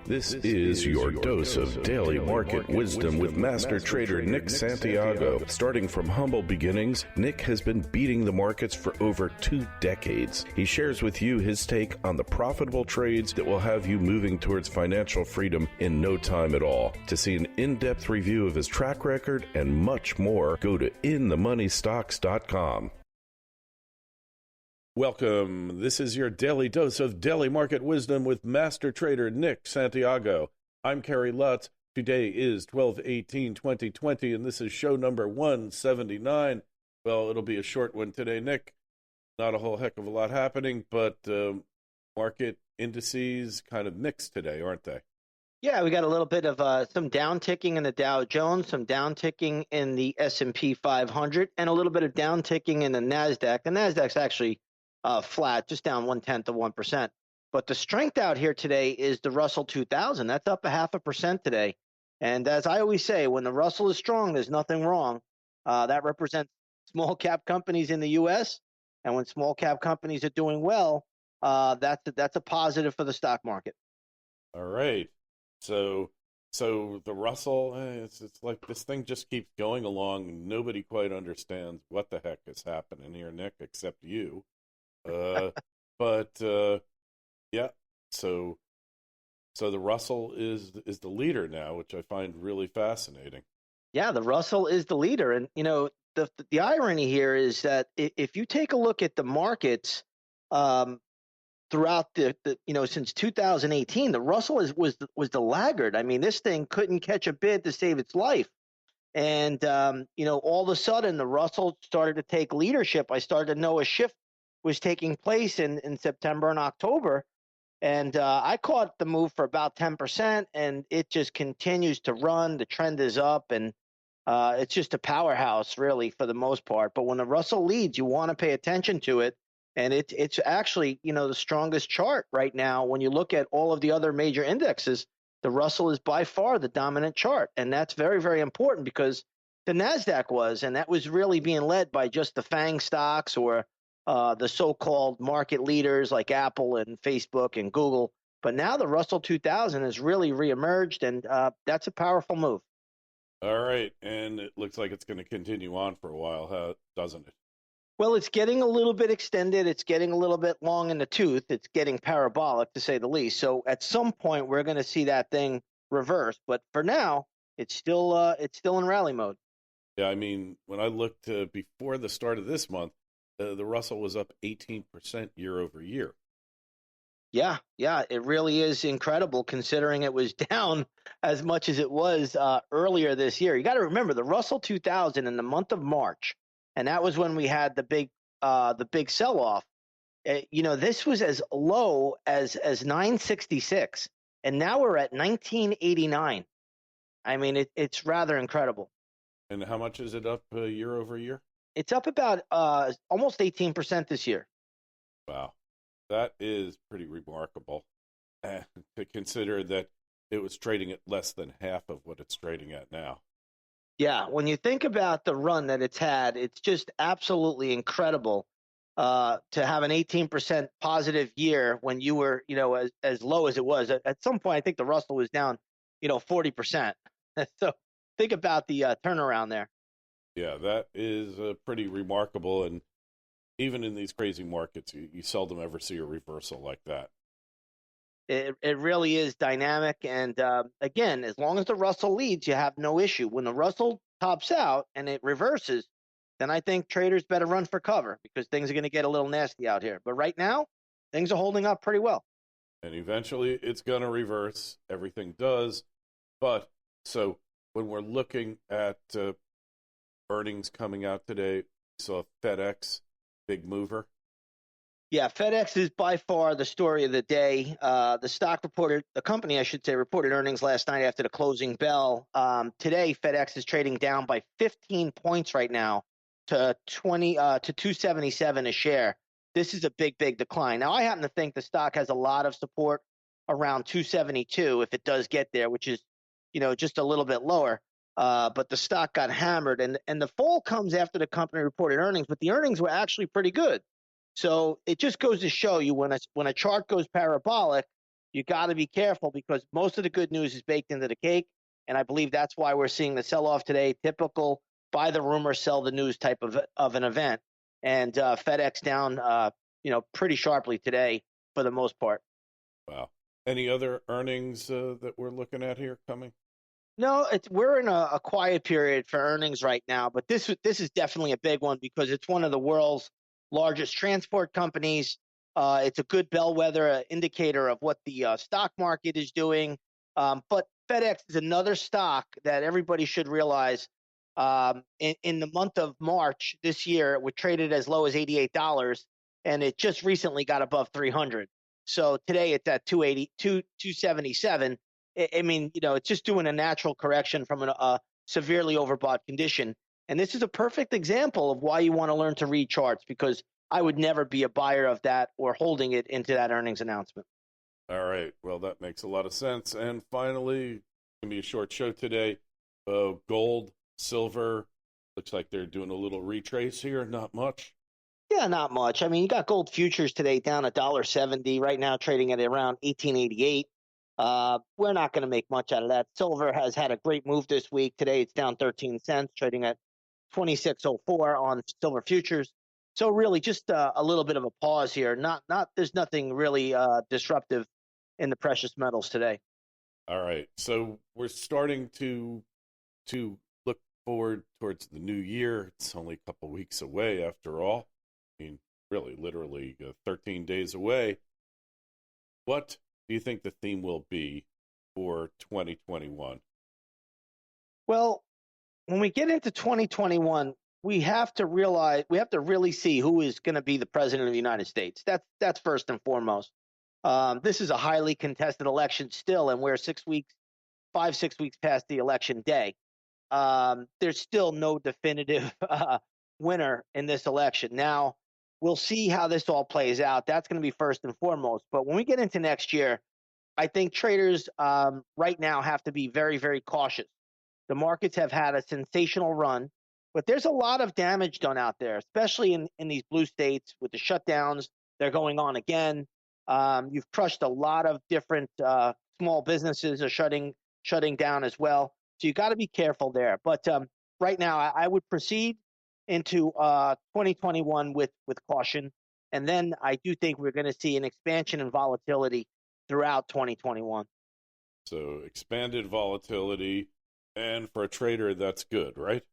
This is your dose of daily market wisdom with master trader Nick Santiago. Starting from humble beginnings, Nick has been beating the markets for over 2 decades. He shares with you his take on the profitable trades that will have you moving towards financial freedom in no time at all. To see an in-depth review of his track record and much more, go to inthemoneystocks.com. Welcome. This is your daily dose of daily market wisdom with master trader Nick Santiago. I'm Kerry Lutz. Today is 12/18/2020, and this is show number 179. Well, it'll be a short one today, Nick. Not a whole heck of a lot happening, but market indices kind of mixed today, aren't they? Yeah, we got a little bit of some down-ticking in the Dow Jones, some down-ticking in the S&P 500, and a little bit of down-ticking in the NASDAQ. The NASDAQ's actually flat, just down 0.1%. But the strength out here today is the Russell 2000. That's up 0.5% today. And as I always say, when the Russell is strong, there's nothing wrong. That represents small cap companies in the U.S. And when small cap companies are doing well, that's a positive for the stock market. All right. So the Russell, it's like this thing just keeps going along. Nobody quite understands what the heck is happening here, Nick, except you. Yeah. So the Russell is the leader now, which I find really fascinating. Yeah, the Russell is the leader, and the irony here is that if you take a look at the markets throughout the since 2018, the Russell was the laggard. I mean, this thing couldn't catch a bid to save its life, and all of a sudden the Russell started to take leadership. I started to know a shift was taking place in September and October. And I caught the move for about 10%, and it just continues to run. The trend is up, and it's just a powerhouse, really, for the most part. But when the Russell leads, you want to pay attention to it. And it's actually, the strongest chart right now. When you look at all of the other major indexes, the Russell is by far the dominant chart. And that's very, very important because the NASDAQ was, and that was really being led by just the FANG stocks or the so-called market leaders like Apple and Facebook and Google. But now the Russell 2000 has really reemerged, and that's a powerful move. All right. And it looks like it's going to continue on for a while, doesn't it? Well, it's getting a little bit extended. It's getting a little bit long in the tooth. It's getting parabolic, to say the least. So at some point, we're going to see that thing reverse. But for now, it's still in rally mode. Yeah, I mean, when I looked before the start of this month, the Russell was up 18% year over year. Yeah, it really is incredible considering it was down as much as it was earlier this year. You got to remember the Russell 2000 in the month of March, and that was when we had the big sell-off. This was as low as 966, and now we're at 1989. I mean, it's rather incredible. And how much is it up year over year? It's up about almost 18% this year. Wow. That is pretty remarkable to consider that it was trading at less than half of what it's trading at now. Yeah, when you think about the run that it's had, it's just absolutely incredible to have an 18% positive year when you were, as low as it was. At some point, I think the Russell was down, 40%. So think about the turnaround there. Yeah, that is pretty remarkable. And even in these crazy markets, you seldom ever see a reversal like that. It really is dynamic. And again, as long as the Russell leads, you have no issue. When the Russell tops out and it reverses, then I think traders better run for cover because things are going to get a little nasty out here. But right now, things are holding up pretty well. And eventually it's going to reverse. Everything does. But so when we're looking at earnings coming out today, we saw FedEx, big mover. Yeah, FedEx is by far the story of the day. The company, reported earnings last night after the closing bell. Today, FedEx is trading down by 15 points right now to 277 a share. This is a big, big decline. Now, I happen to think the stock has a lot of support around 272 if it does get there, which is, just a little bit lower. But the stock got hammered, and the fall comes after the company reported earnings, but the earnings were actually pretty good. So it just goes to show you when a chart goes parabolic, you got to be careful because most of the good news is baked into the cake. And I believe that's why we're seeing the sell-off today, typical buy the rumor, sell the news type of an event. And FedEx down, pretty sharply today for the most part. Wow. Any other earnings that we're looking at here coming? No, we're in a quiet period for earnings right now, but this is definitely a big one because it's one of the world's largest transport companies. It's a good bellwether indicator of what the stock market is doing. But FedEx is another stock that everybody should realize. In the month of March this year, it traded as low as $88, and it just recently got above 300. So today it's at 277. I mean, it's just doing a natural correction from a severely overbought condition. And this is a perfect example of why you want to learn to read charts, because I would never be a buyer of that or holding it into that earnings announcement. All right. Well, that makes a lot of sense. And finally, it's going to be a short show today. Gold, silver, looks like they're doing a little retrace here. Not much. Yeah, not much. I mean, you got gold futures today down $1.70, right now trading at around 1888. We're not going to make much out of that. Silver has had a great move this week. Today it's down 13 cents, trading at 26.04 on silver futures. So really just a little bit of a pause here. There's nothing really disruptive in the precious metals today. All right. So we're starting to look forward towards the new year. It's only a couple weeks away after all. I mean, really, literally 13 days away. What do you think the theme will be for 2021? Well, when we get into 2021, we have to really see who is going to be the president of the United States. That's first and foremost. This is a highly contested election still, and we're 6 weeks past the election day. There's still no definitive winner in this election. Now, we'll see how this all plays out. That's going to be first and foremost. But when we get into next year, I think traders right now have to be very, very cautious. The markets have had a sensational run, but there's a lot of damage done out there, especially in these blue states with the shutdowns. They're going on again. You've crushed a lot of different small businesses are shutting down as well. So you got to be careful there. But right now, I would proceed into 2021 with caution. And then I do think we're going to see an expansion in volatility throughout 2021. So expanded volatility. And for a trader, that's good, right?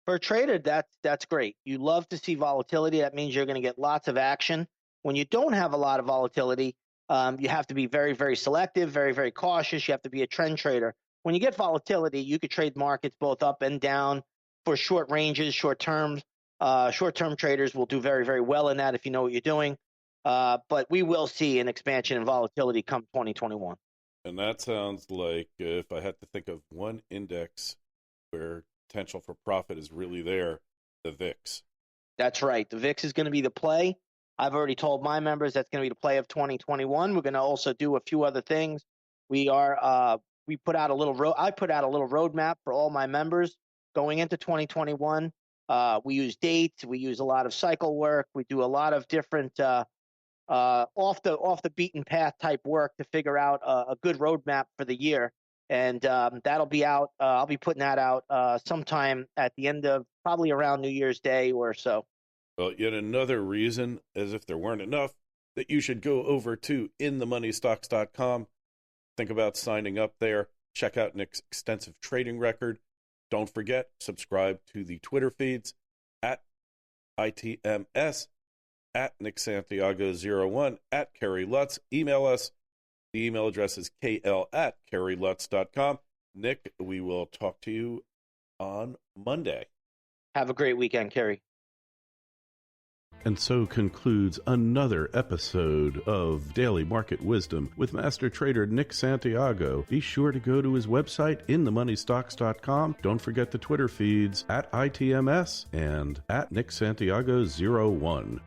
For a trader, that's great. You love to see volatility. That means you're going to get lots of action. When you don't have a lot of volatility, you have to be very, very selective, very, very cautious. You have to be a trend trader. When you get volatility, you could trade markets both up and down for short ranges, short terms. Short-term traders will do very, very well in that if you know what you're doing. But we will see an expansion in volatility come 2021. And that sounds like if I had to think of one index where potential for profit is really there, the VIX. That's right. The VIX is going to be the play. I've already told my members that's going to be the play of 2021. We're going to also do a few other things. I put out a little roadmap for all my members going into 2021. We use dates. We use a lot of cycle work. We do a lot of different off the beaten path type work to figure out a good roadmap for the year. And that'll be out. I'll be putting that out sometime at the end of probably around New Year's Day or so. Well, yet another reason, as if there weren't enough, that you should go over to inthemoneystocks.com. Think about signing up there. Check out Nick's extensive trading record. Don't forget, subscribe to the Twitter feeds at ITMS, at Nick Santiago01, at Kerry Lutz. Email us. The email address is kl@kerrylutz.com. Nick, we will talk to you on Monday. Have a great weekend, Kerry. And so concludes another episode of Daily Market Wisdom with Master Trader Nick Santiago. Be sure to go to his website, inthemoneystocks.com. Don't forget the Twitter feeds at ITMS and at Nick Santiago01.